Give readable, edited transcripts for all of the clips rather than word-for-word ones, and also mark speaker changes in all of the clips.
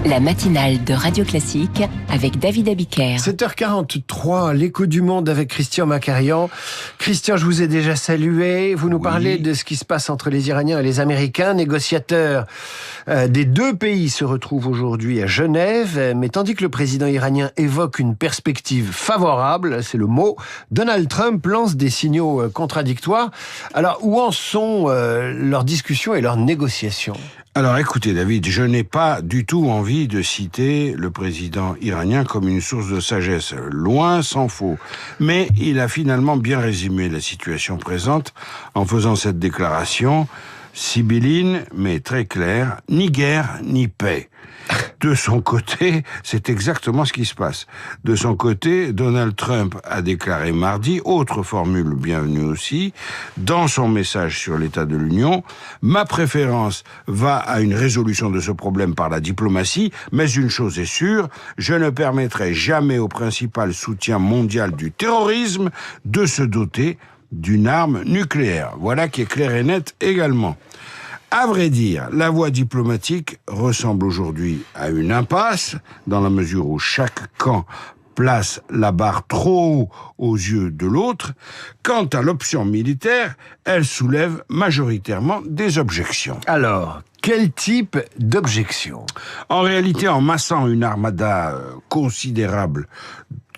Speaker 1: La matinale de Radio Classique avec David Abiker.
Speaker 2: 7h43, l'écho du monde avec Christian Macarian. Christian, je vous ai déjà salué. Vous nous parlez de ce qui se passe entre les Iraniens et les Américains. Négociateurs des deux pays se retrouvent aujourd'hui à Genève. Mais tandis que le président iranien évoque une perspective favorable, c'est le mot, Donald Trump lance des signaux contradictoires. Alors, où en sont leurs discussions et leurs négociations ?
Speaker 3: Alors écoutez David, je n'ai pas du tout envie de citer le président iranien comme une source de sagesse, loin s'en faut. Mais il a finalement bien résumé la situation présente en faisant cette déclaration sibylline mais très claire, ni guerre ni paix. De son côté, c'est exactement ce qui se passe. De son côté, Donald Trump a déclaré mardi, autre formule bienvenue aussi, dans son message sur l'état de l'Union, ma préférence va à une résolution de ce problème par la diplomatie, mais une chose est sûre, je ne permettrai jamais au principal soutien mondial du terrorisme de se doter d'une arme nucléaire. Voilà qui est clair et net également. À vrai dire, la voie diplomatique ressemble aujourd'hui à une impasse, dans la mesure où chaque camp place la barre trop haut aux yeux de l'autre. Quant à l'option militaire, elle soulève majoritairement des objections.
Speaker 2: Alors, quel type d'objection ?
Speaker 3: En réalité, en massant une armada considérable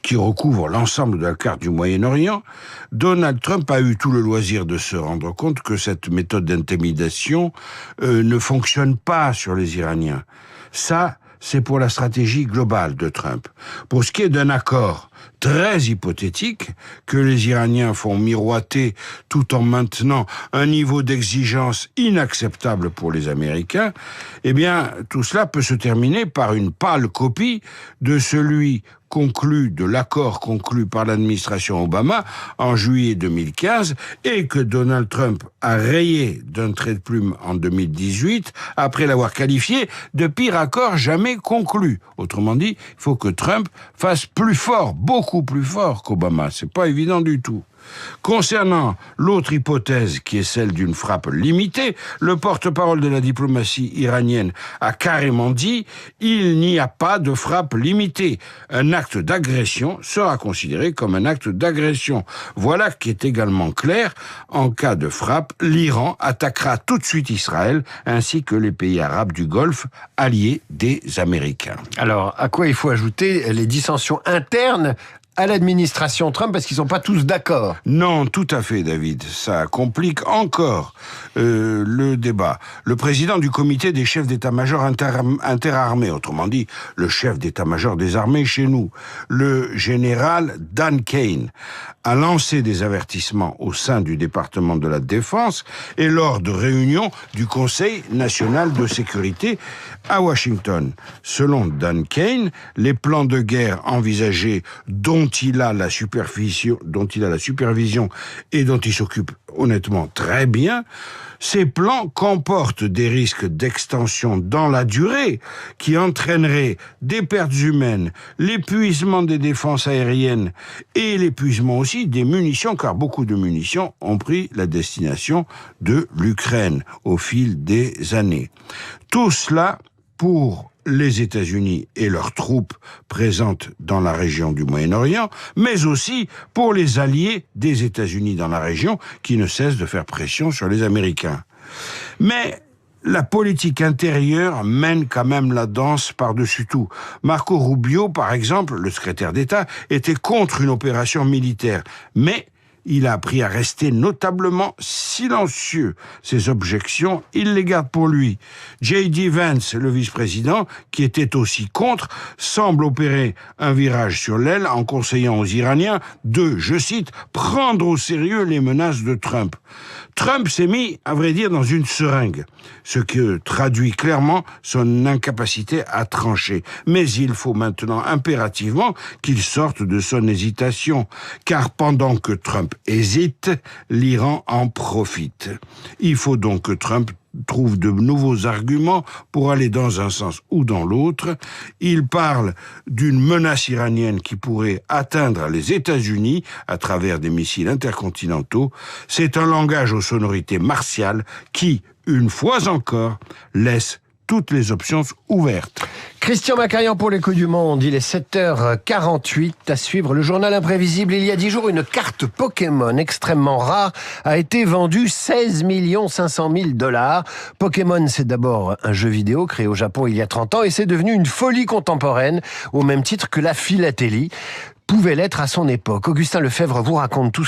Speaker 3: qui recouvre l'ensemble de la carte du Moyen-Orient, Donald Trump a eu tout le loisir de se rendre compte que cette méthode d'intimidation ne fonctionne pas sur les Iraniens. Ça, c'est pour la stratégie globale de Trump. Pour ce qui est d'un accord très hypothétique, que les Iraniens font miroiter tout en maintenant un niveau d'exigence inacceptable pour les Américains, eh bien, tout cela peut se terminer par une pâle copie de de l'accord conclu par l'administration Obama en juillet 2015 et que Donald Trump a rayé d'un trait de plume en 2018 après l'avoir qualifié de pire accord jamais conclu. Autrement dit, il faut que Trump fasse plus fort, beaucoup plus fort qu'Obama. C'est pas évident du tout. Concernant l'autre hypothèse, qui est celle d'une frappe limitée, le porte-parole de la diplomatie iranienne a carrément dit « Il n'y a pas de frappe limitée. Un acte d'agression sera considéré comme un acte d'agression. » Voilà qui est également clair. En cas de frappe, l'Iran attaquera tout de suite Israël, ainsi que les pays arabes du Golfe, alliés des Américains.
Speaker 2: Alors, à quoi il faut ajouter les dissensions internes à l'administration Trump, parce qu'ils ne sont pas tous d'accord.
Speaker 3: Non, tout à fait, David. Ça complique encore le débat. Le président du comité des chefs d'état-major interarmés, autrement dit, le chef d'état-major des armées chez nous, le général Dan Kane, a lancé des avertissements au sein du département de la Défense et lors de réunions du Conseil national de sécurité à Washington. Selon Dan Kane, les plans de guerre envisagés dont il a la supervision et dont il s'occupe honnêtement très bien, ces plans comportent des risques d'extension dans la durée qui entraîneraient des pertes humaines, l'épuisement des défenses aériennes et l'épuisement aussi des munitions, car beaucoup de munitions ont pris la destination de l'Ukraine au fil des années. Tout cela pour les États-Unis et leurs troupes présentes dans la région du Moyen-Orient, mais aussi pour les alliés des États-Unis dans la région qui ne cessent de faire pression sur les Américains. Mais la politique intérieure mène quand même la danse par-dessus tout. Marco Rubio, par exemple, le secrétaire d'État, était contre une opération militaire, mais il a appris à rester notablement silencieux. Ses objections, il les garde pour lui. J.D. Vance, le vice-président, qui était aussi contre, semble opérer un virage sur l'aile en conseillant aux Iraniens de, je cite, « prendre au sérieux les menaces de Trump ». Trump s'est mis, à vrai dire, dans une seringue, ce que traduit clairement son incapacité à trancher. Mais il faut maintenant impérativement qu'il sorte de son hésitation, car pendant que Trump hésite, l'Iran en profite. Il faut donc que Trump trouve de nouveaux arguments pour aller dans un sens ou dans l'autre. Il parle d'une menace iranienne qui pourrait atteindre les États-Unis à travers des missiles intercontinentaux. C'est un langage aux sonorités martiales qui, une fois encore, laisse toutes les options ouvertes.
Speaker 2: Christian Macarian pour l'écho du monde, il est 7h48 à suivre le journal imprévisible. Il y a 10 jours, une carte Pokémon extrêmement rare a été vendue 16 500 000 $. Pokémon, c'est d'abord un jeu vidéo créé au Japon il y a 30 ans et c'est devenu une folie contemporaine au même titre que la philatélie pouvait l'être à son époque. Augustin Lefebvre vous raconte tout